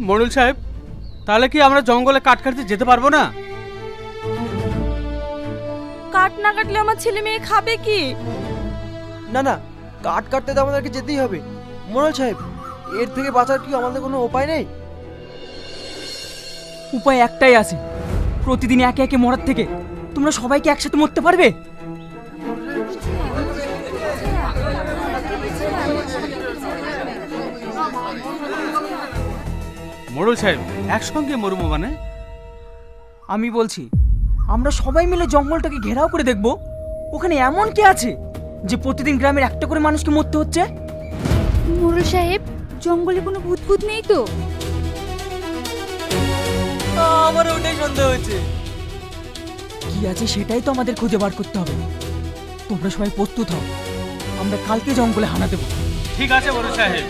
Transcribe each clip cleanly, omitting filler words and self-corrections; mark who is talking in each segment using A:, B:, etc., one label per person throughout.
A: মরুল সাহেব, তাহলে কি আমরা জঙ্গলে কাঠ কাটতে যেতে পারবো না?
B: কাঠ না কাটলে আমার ছেলে মেয়ে খাবে কি?
C: না না, কাঠ কাটতে তো আমাদেরকে যেতেই হবে। মোড়ল সাহেব, এর থেকে বাঁচার কি আমাদের কোনো উপায় নেই?
D: উপায় একটাই আছে, প্রতিদিন একে একে মরার থেকে তোমরা সবাইকে একসাথে মরতে পারবে।
A: মরুল সাহেব, একসঙ্গে মরবো মানে?
D: আমি বলছি আমরা সবাই মিলে জঙ্গলটাকে ঘেরাও করে দেখব ওখানে এমন কি আছে যে প্রতিদিন গ্রামের একটা করে মানুষকে মরতে হচ্ছে।
B: মোড়ল সাহেব, জঙ্গলে কোনো ভূত ভূত নেই তো?
C: আমার ওটাই সন্দেহ হয়েছে।
D: কি আছে সেটাই তো আমাদের খুঁজে বার করতে হবে। তোমরা সবাই প্রস্তুত হও, আমরা কালকে জঙ্গলে হানা দেবো।
A: ঠিক আছে মরুল সাহেব।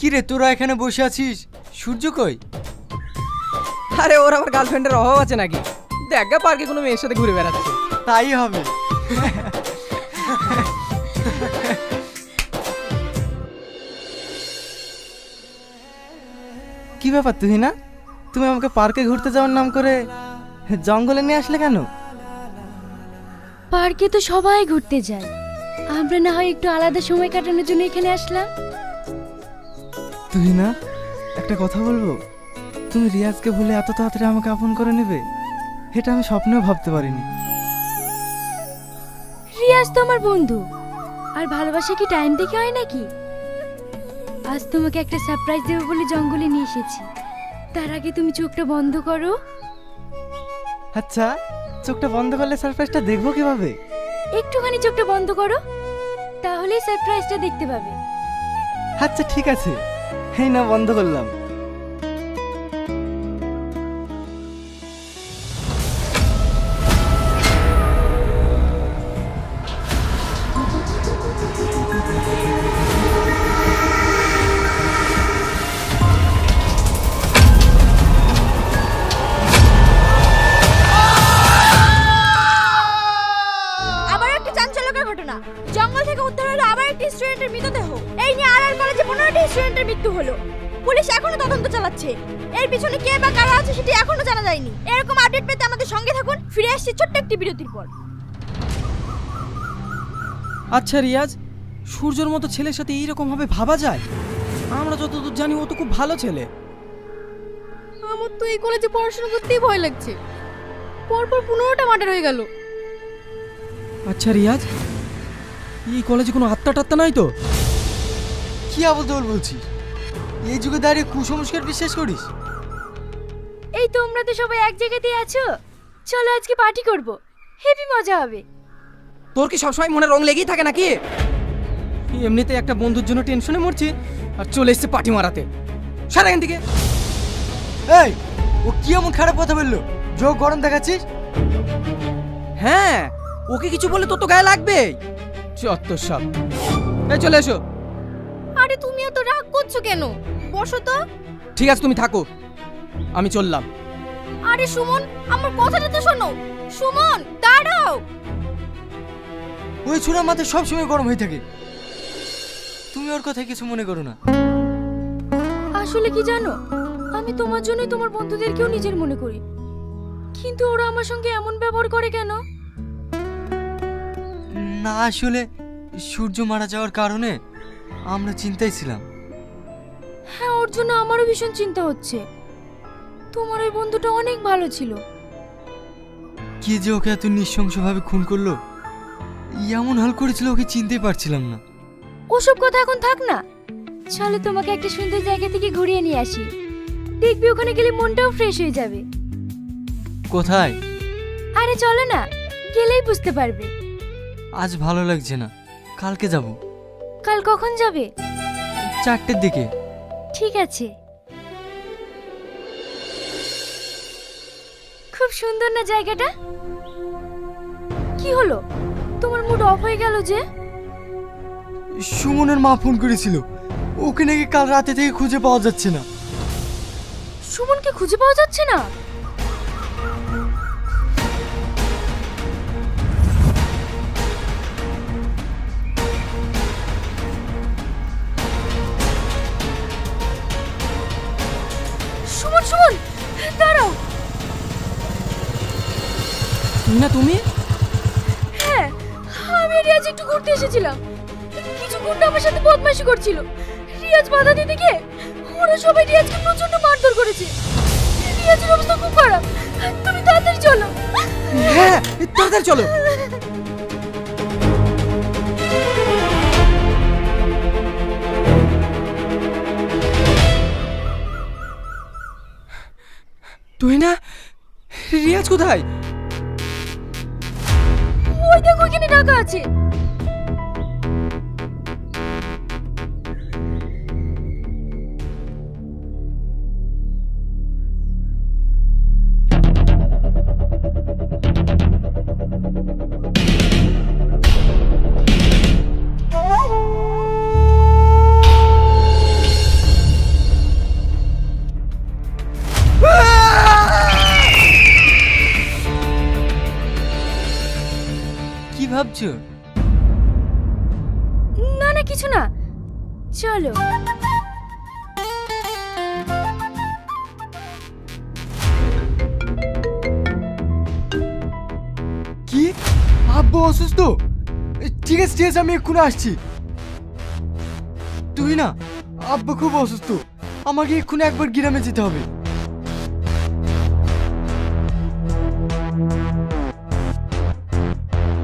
C: কি রে, তোরা এখানে বসে আছিস? সূর্য কই?
D: আরে ওর আবার গার্লফ্রেন্ডের অভাব আছে নাকি? দেখ পার্কে কোনো মেয়ের সাথে ঘুরে বেড়াচ্ছে।
C: তাই হবে। কি ব্যাপার তুহিনা, তুমি আমাকে পার্কে ঘুরতে যাওয়ার নাম করে জঙ্গলে নিয়ে আসলে কেন?
B: পার্কে তো সবাই ঘুরতে যায়, আমরা না হয় একটু আলাদা সময় কাটানোর জন্য এখানে আসলাম।
C: তুহিনা, একটা কথা বলবো? তুমি রিয়াজকে ভুলে এত তাড়াতাড়ি আমাকে আপন করে নেবে, এটা আমি স্বপ্নেও ভাবতে পারিনি।
B: রিয়াজ তো আমার বন্ধু, আর ভালোবাসা কি টাইম দেখে হয় নাকি? আজ তোমাকে একটা সারপ্রাইজ দেবো বলে জঙ্গলে নিয়ে এসেছি, তার আগে তুমি চোখটা বন্ধ করো।
C: আচ্ছা, চোখটা বন্ধ করলে সারপ্রাইজটা দেখবো কিভাবে?
B: একটুখানি চোখটা বন্ধ করো, তাহলেই সারপ্রাইজটা দেখতে পাবে।
C: আচ্ছা ঠিক আছে, এই না বন্ধ করলাম।
B: আবার একটা চাঞ্চল্যকর ঘটনা, জঙ্গল থেকে উদ্ধার হলো আবার একটি স্টুডেন্টের মৃতদেহ। এই নিয়ে আর কলেজে 15টি স্টুডেন্টের মৃত্যু হলো। পুলিশ এখনো তদন্ত চালাচ্ছে, এর পিছনে কে বা কারা আছে সেটি এখনো জানা যায়নি। এরকম আপডেট পেতে আমাদের সঙ্গে থাকুন। ফিরে আসছি ছোট্ট একটি বিরতির পর।
D: আচ্ছা রিয়াজ, সূর্যর মতো ছেলের সাথে এইরকম ভাবে ভাবা যায়? আমরা যতদূর জানি ও তো খুব ভালো ছেলে।
B: আমার তো এই কলেজে পড়াশোনা করতেই ভয় লাগছে, পরপর 15টা মার্ডার হয়ে গেল।
D: আচ্ছা রিয়াজ, এই কলেজে কোনো আত্মা টাত্তা নাই তো?
C: কি আবল তাবল বলছিস? এই যুগে দাঁড়িয়ে কুসংস্কার বিশ্বাস করিস?
B: এই তোমরা তো সবাই এক জায়গাতেই আছো, চলো আজকে পার্টি করব, হেভি মজা হবে।
D: তোর কি সবসময় মনে রং লেগেই থাকে নাকি? এমনিতে একটা বন্ধুর জন্য টেনশনে মরছি, আর চলে এসছে পার্টি মারাতে। সারা এখান থেকে।
C: এই, ও কি এমন খারাপ কথা বললো? যোগ গরম দেখাচ্ছিস?
D: হ্যাঁ, ওকে কিছু বলে তোর তো গায়ে লাগবে। চত্বর সব। এই চলে এসো।
B: আরে তুমি এত রাগ করছো কেন? বসো তো।
D: ঠিক আছে তুমি থাকো, আমি চললাম।
B: আরে সুমন, আমার কথাটা তো শোনো। সুমন দাঁড়াও।
C: ওই ছুরা মাথায় সবসময় গরম হয়ে থাকে, তুমি ওর কথায় কিছু মনে করো না।
B: আসলে কি জানো, আমি তোমার জন্যই তোমার বন্ধুদেরকেও নিজের মনে করি, কিন্তু ওরা আমার সঙ্গে এমন ব্যবহার করে কেন?
C: না আসলে সূর্য মারা যাওয়ার কারণে আমরা চিন্তায় ছিলাম।
B: হ্যাঁ, ওর জন্য আমারও ভীষণ চিন্তা হচ্ছে। তোমার ওই বন্ধুটা অনেক ভালো ছিল।
C: কে যে ওকে এত নৃশংসভাবে খুন করলো, এমন হাল করেছিল ওকে চিনতেই পারছিলাম না।
B: ওসব কথা এখন থাক না, চলো তোমাকে একটা সুন্দর জায়গা থেকে ঘুরিয়ে নিয়ে আসি। দেখবি ওখানে গেলে মনটাও ফ্রেশ হয়ে যাবে।
E: কোথায়?
B: আরে চলো না, গেলেই বুঝতে পারবে।
E: আজ ভালো লাগছে না, কালকে যাব।
B: কাল কখন যাবে?
E: 4টের দিকে।
B: ঠিক আছে। খুব সুন্দর না জায়গাটা? কি হলো, তোমার মুড অফ হয়ে গেল যে?
E: সুমনের মা ফোন করেছিল, ওকে নাকি কাল রাতে থেকে খুঁজে পাওয়া যাচ্ছে না।
B: সুমনকে খুঁজে পাওয়া যাচ্ছে না? সুমন, সুমন দাঁড়াও।
D: না তুমি?
B: হ্যাঁ, আমি আর রিয়াজ একটু ঘুরতে এসেছিলাম। কিছু গুন্ডা আমার সাথে বদমাশি করছিল। রিয়াজ বাধা দিতে গিয়ে ওরা সবাই রিয়াজকে প্রচন্ড মারধর করেছে। রিয়াজের অবস্থা খুব খারাপ। তুমি তাড়াতাড়ি চলো।
D: হ্যাঁ, তাড়াতাড়ি চলো। তুই না, রিয়াজ কোথায়?
B: ওই দেখো, ওখানে ঢাকা আছে।
E: কি ভাবছো?
B: না না, কিছু না, চলো।
E: কি, আব্বু অসুস্থ? ঠিক আছে ঠিক আছে, আমি এক্ষুনি আসছি। তুই না, আব্বু খুব অসুস্থ, আমাকে এক্ষুনি একবার গ্রামে যেতে হবে।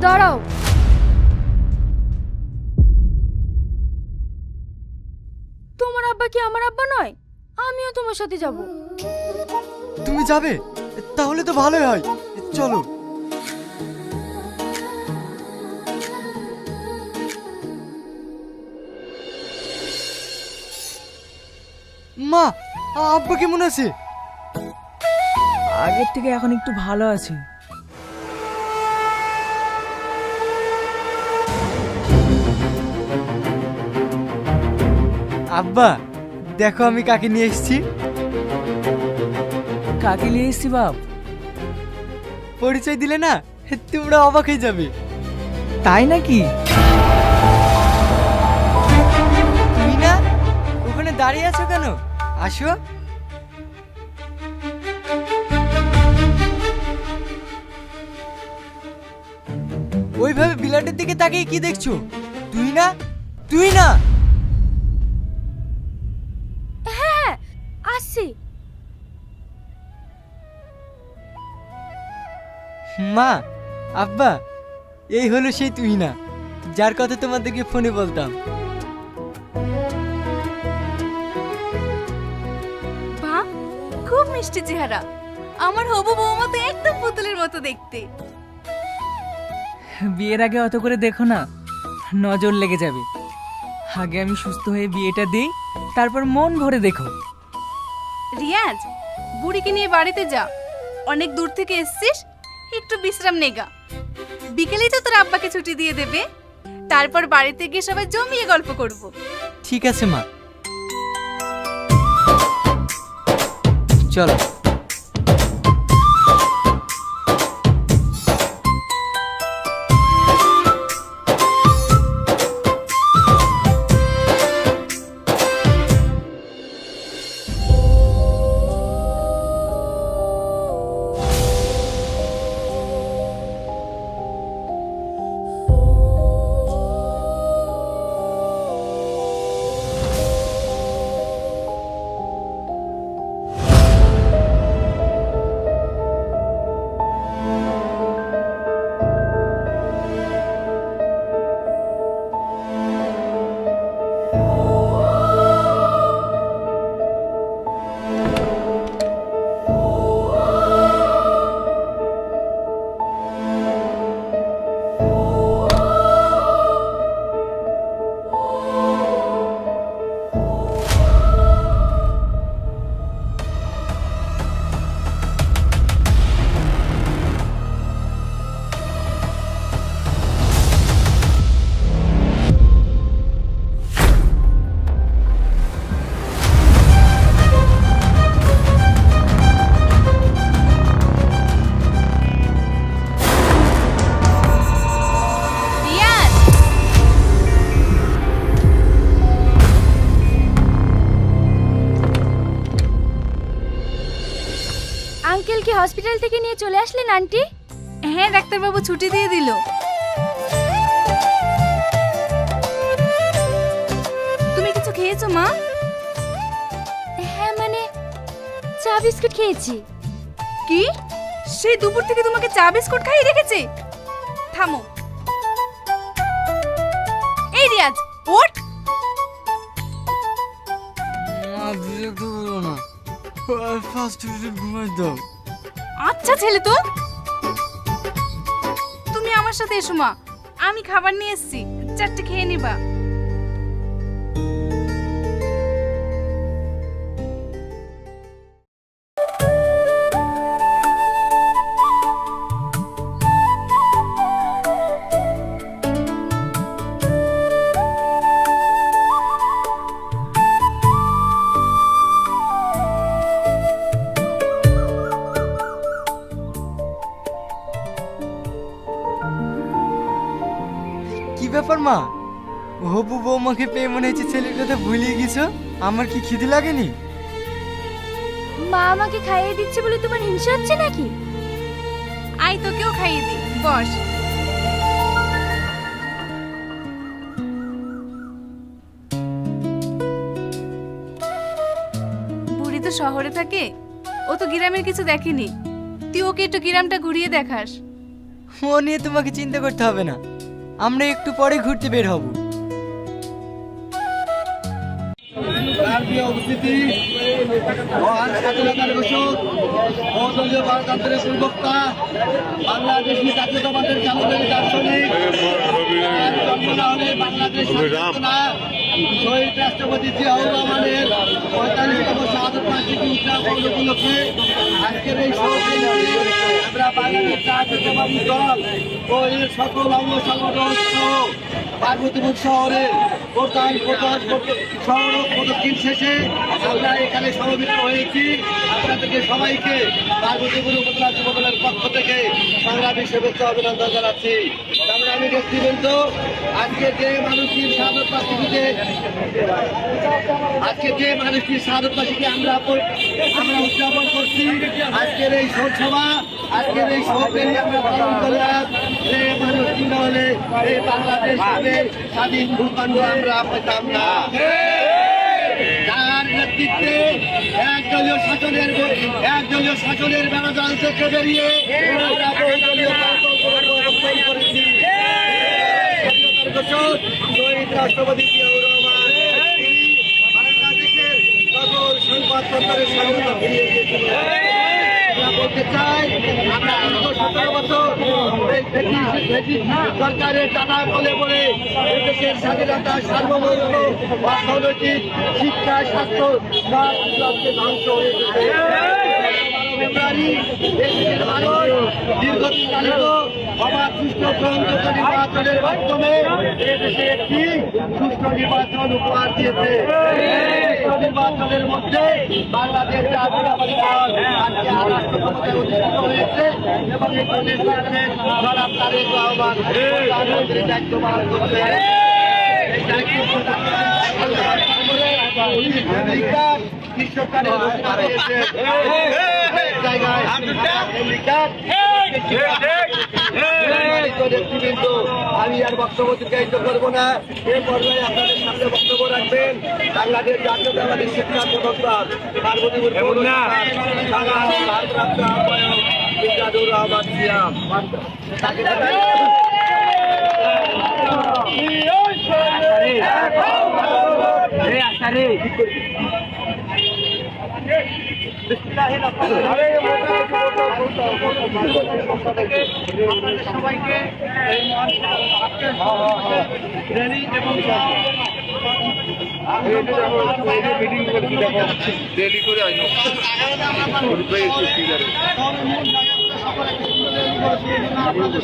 B: দাঁড়াও। তোমার আব্বা কি আমার আব্বা নয়? আমিও তোমার সাথে যাব।
E: তুমি যাবে? তাহলে তো ভালোই হয়, চলো। মা, আব্বা কেমন আছে?
D: আগের থেকে এখন একটু ভালো আছে।
E: আব্বা, দেখো আমি কাকে নিয়ে এসেছি।
D: কাকে নিয়ে এসছি বাপ?
E: পরিচয় দিলে না তোমরা অবাক হয়ে যাবে।
D: তাই নাকি?
E: তুমি না ওখানে দাঁড়িয়ে আছো কেন? আসো। ওইভাবে বিলাটের দিকে তাকিয়ে কি দেখছো? তুই না, তুই না।
B: হ্যাঁ, আসছি।
E: মা, আব্বা, এই হলো সেই তুই না, যার কথা তোমাদেরকে ফোনে বলতাম।
F: বাহ, খুব মিষ্টি চেহারা। আমার হবু বৌমা তো একদম পুতুলের মতো দেখতে।
D: বিয়ের আগে অত করে দেখো না, নজর লেগে যাবে। আগে আমি সুস্থ হয়ে বিয়েটা দিই, তারপর মন ভরে দেখো।
F: রিয়াজ, বুড়িকে নিয়ে বাড়িতে যা, অনেক দূর থেকে এসছিস, একটু বিশ্রাম নেগা। বিকেলেই তো তোর আব্বাকে ছুটি দিয়ে দেবে, তারপর বাড়িতে গিয়ে সবাই জমিয়ে গল্প করব।
E: ঠিক আছে মা, চলো।
B: আঙ্কেল কি হসপিটাল থেকে নিয়ে চলে আসলেন আন্টি?
F: হ্যাঁ, ডাক্তারবাবু ছুটি দিয়ে দিল। তুমি কিছু খেয়েছো মা?
B: হ্যাঁ মানে চা বিস্কুট খেয়েছি।
F: কি, সেই দুপুর থেকে তোমাকে চা বিস্কুট খাইয়ে রেখেছে? থামো। এই রিয়াজ, ওঠ।
C: মা বিরক্ত করো না, ফার্স্ট ঘুমাই দাও।
F: আচ্ছা ছেলে তো, তুমি আমার সাথে এসো মা, আমি খাবার নিয়ে এসেছি, চারটে খেয়ে নিবা।
E: কি ব্যাপার মা, হবু বৌমাকে পেয়ে মনে হচ্ছে ছেলের কথা ভুলিয়ে গেছো। আমার কি খিদে লাগেনি?
B: মা আমাকে খাইয়ে দিচ্ছে বলে তোমার হিংসা হচ্ছে নাকি?
F: আই তোকেও খাইয়ে দি, বস। বুড়ি তো শহরে থাকে, ও তো গ্রামের কিছু দেখেনি। তুই ওকে একটু গ্রামটা ঘুরিয়ে দেখাস।
E: ও নিয়ে তোমাকে চিন্তা করতে হবে না, আমরা একটু পরে ঘুরতে বের হব।
G: উপস্থিতি মহান স্বাধীনতার ঘোষক বহুদলীয় গণতন্ত্রের প্রবক্তা বাংলাদেশি জাতীয়তাবাদের চালকের দার্শনিক বাংলাদেশ শহীদ রাষ্ট্রপতি জিয়াউর রহমানের 45তম শাহাদত বার্ষিকী উদযাপন উপলক্ষে আজকের এই সমাবেশে আমরা বাংলাদেশ জাতীয়তাবাদী দল ও এর সকল অঙ্গ সংগঠন সহ পার্বতীপুর শহরের সড়ক প্রদক্ষিণ শেষে আমরা এখানে সমবেত হয়েছি। আপনাদেরকে সবাইকে পার্বতীপুর উপজেলা যুবদলের পক্ষ থেকে সংগ্রামী শুভেচ্ছা অভিনন্দন জানাচ্ছি। সংগ্রামী ব্যক্তিবৃন্দ, আজকে যে মানুষটির শাহাদত বার্ষিকী আমরা উদযাপন করছি, আজকের এই সভা, আজকের এই সমাবেশে আমরা পালন করলাম যে মানুষটি না হলে এই বাংলাদেশ স্বাধীন ভূখণ্ড আমরা পেতাম না। যার নেতৃত্বে একদলীয় শাসনের বেড়াজাল থেকে বেরিয়ে আমরা বহুদলীয় প্রবর্তন করেছি। শহীদ রাষ্ট্রপতি জিয়াউর রহমান বাংলাদেশের সকল সংবাদপত্রের স্বাধীনতা ফিরিয়ে দিয়েছিল। আমরা বলতে চাই, আমরা 17 বছর সরকারের টানা বলে বলে দেশের স্বাধীনতা, সার্বভৌমত্ব, অর্থনৈতিক, শিক্ষা, স্বাস্থ্য সব ধ্বংস হয়ে গেছে। ফেব্রুয়ারি দেশের মানুষ দীর্ঘদিন চালিত অবাধ সুষ্ঠু গ্রহণযোগ্য নির্বাচনের মাধ্যমে এদেশে একটি সুষ্ঠু নির্বাচন উপহার দিয়েছে। নির্বাচনের মধ্যে বাংলাদেশ জাতীয়তাবাদী দল আজকে রাষ্ট্র ক্ষমতায় অধিষ্ঠিত হয়েছে এবং এই নেতৃত্বে জনাব তারেক রহমান প্রধানমন্ত্রীর দায়িত্ব পালন করছে। এই দায়িত্ব গ্রীষ্মকালীন ঘোষণা হয়েছে। জায়গায় নেতৃবৃন্দ, আমি আর বক্তব্য দীর্ঘায়িত করবো না। এ পর্যায়ে আপনাদের সামনে বক্তব্য রাখবেন বাংলাদেশ জাতীয়তাবাদী শিক্ষা প্রবক্তা পার্বতীপুর ভারপ্রাপ্ত আহ্বায়ক মিজানুর রহমান সিয়াম। সবাইকে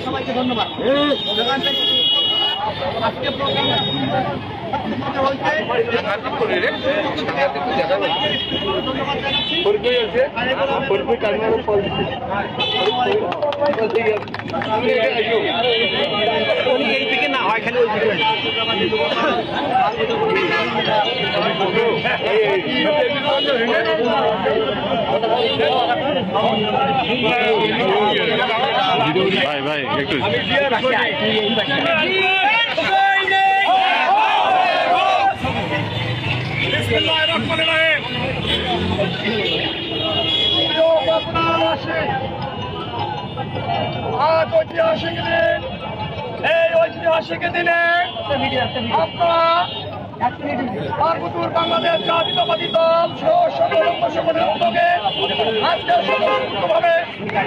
G: সবাইকে ধন্যবাদ। আজকে না হয় খালি ওই
H: ভাই ভাই একটু
G: আজ ঐতিহাসিক দিন, এই ঐতিহাসিক দিনে আমরা পার্বতীপুর বাংলাদেশ জাতীয়তাবাদী দল সহ সকল অঙ্গ সংগঠনের উদ্যোগে আজকে স্বতন্ত্রভাবে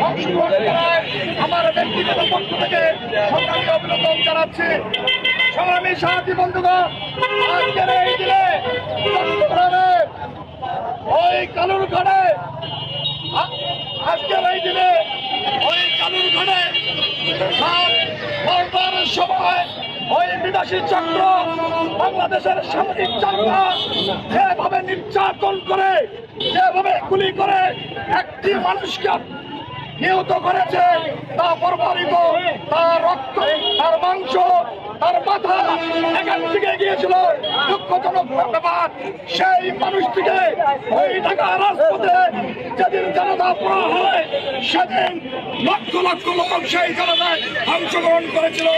G: অংশগ্রহণ করায় আমার ব্যক্তিগত পক্ষ থেকে সরকারকে অভিনন্দন জানাচ্ছি। সংগ্রামী সাথী বন্ধুগণ, আজকের এই দিনে চট্টগ্রামে ওই কালুরঘাটে আজকের এই দিনে ওই কালুরঘাটে বর্তমানের সময় ওই বিদেশি চক্র বাংলাদেশের সামাজিক চাঙ্গা যেভাবে নির্যাতন করে, যেভাবে গুলি করে একটি মানুষকে নিহত করেছে, তা বর্বরিত, তার রক্ত, তার মাংস, তার মাথা এখান থেকে গিয়েছিল। দুঃখজনক ব্যাপার, সেই মানুষটিকে ওই ঢাকা রাজপথে যেদিন জনতা পড়া হয় সেদিন লক্ষ লক্ষ লোক সেই জনতায় অংশগ্রহণ করেছিল।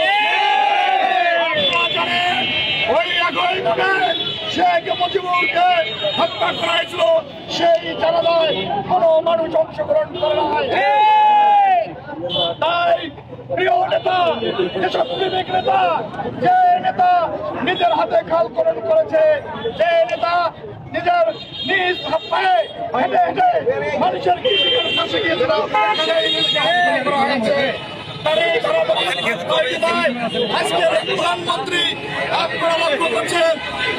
G: ওই একইভাবে শেখ মুজিবুরকে হত্যা করা হয়েছিল, সেই জানালায় কোনো মানুষ অংশগ্রহণ করে নাই। তাই প্রিয় নেতা, যেসব প্রেমিক নেতা, যে নেতা নিজের হাতে খাল খনন করেছে, যে নেতা নিজের নিজ পায়ে হেঁটে হেঁটে মানুষের কৃষিকার কাছে গিয়েছিল, সেই নেতাকে করা হয়েছে। আজকের প্রধানমন্ত্রী, আপনারা লক্ষ্য করছেন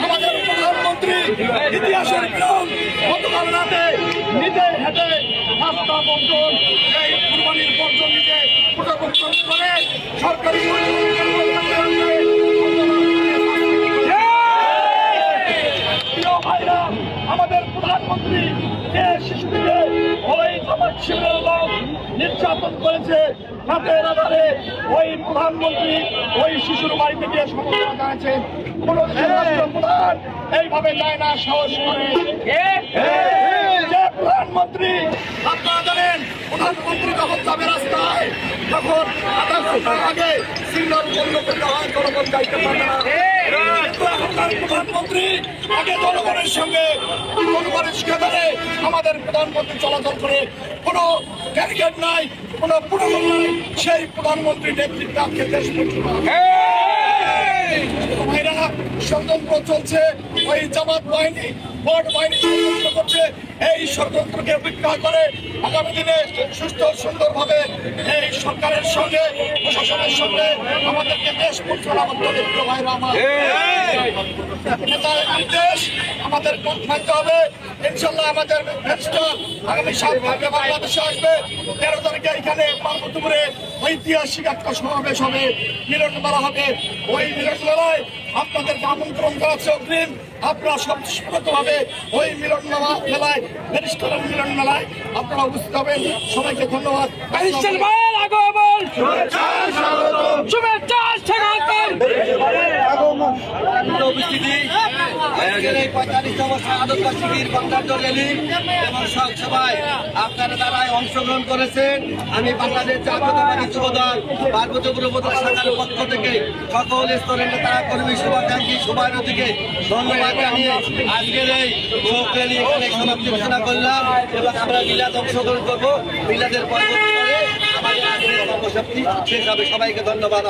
G: আমাদের প্রধানমন্ত্রী ইতিহাসের গ্রাম গতকাল রাতে নিজে হেঁটে রাস্তা বন্ধন, এই কুরবানির বন্ধন নিজে পুনর্বর্তন করে সরকারি ভাইরা, আমাদের প্রধানমন্ত্রী যে শিশুটিকে ওই জামাত শিবিরের লোক নির্যাতন করেছে, রাতের আধারে ওই প্রধানমন্ত্রী ওই শিশুর বাড়িতে গিয়ে সমর্থন জানাচ্ছে। কোন দেশের রাষ্ট্রপ্রধান এইভাবে যায় না, সাহস করে। যে প্রধানমন্ত্রী, আপনারা জানেন প্রধানমন্ত্রী যখন যাবে রাস্তায়, তখন আধা ঘন্টার আগে সিগন্যাল বন্ধ করতে হয়, জনগণ যাইতে পারবে না। প্রধানমন্ত্রী আগে জনগণের সঙ্গে জনগণের ধরে আমাদের প্রধানমন্ত্রী চলাচল করে, কোনো ব্যারিকেড নাই, কোনো প্রোটোকল নাই, সেই প্রধানমন্ত্রী নেতৃত্বে আজকে দেশ ভাইরা ষড়যন্ত্র চলছে। ওই জামাত বাহিনী, ভোট বাহিনী ষড়যন্ত্র করছে। এই ষড়যন্ত্রকে উপেক্ষা করে আগামী দিনে সুস্থ সুন্দরভাবে এই সরকারের সঙ্গে, প্রশাসনের সঙ্গে আমাদেরকে দেশ পরিচালনা করতে হবে। ভাইরা আমার দেশ আমাদের মানতে হবে। ইনশাল্লাহ আমাদের আগামী 7 তারিখে বাংলাদেশে আসবে। 13 তারিখে এখানে পার্বতীপুরে ঐতিহাসিক একটা সমাবেশ হবে, মিলন মেলা হবে। ওই মিলন মেলায় আপনাদেরকে আমন্ত্রণ জানাচ্ছে অগ্রিম। আপনারা সবসময়ভাবে ওই মিলন মেলায়, ব্যারিস্টারের মিলন মেলায় আপনারা উপস্থিত হবেন। সবাইকে ধন্যবাদ।
I: উপস্থিতি আজকের এই 45তম শাহাদত বার্ষিকীর বঙ্গাব্দ র্যালি এবং সভায় আপনারা দ্বারাই অংশগ্রহণ করেছেন। আমি বাংলাদেশ জাতীয়তাবাদী যুবদল পার্বতীপুর উপজেলা শাখার পক্ষ থেকে সকল স্তরের নেতা কর্মী শুভাকাঙ্ক্ষী সভাপতিকে ধন্যবাদ জানিয়ে আজকের এই শোক র্যালি এখানে সমাপ্তি ঘোষণা করলাম এবং আমরা মিলাদ অংশগ্রহণ করবো। মিলাদের পরবর্তী করে আমাদের আজকের কর্মসূচি শেষ হবে। সবাইকে ধন্যবাদ।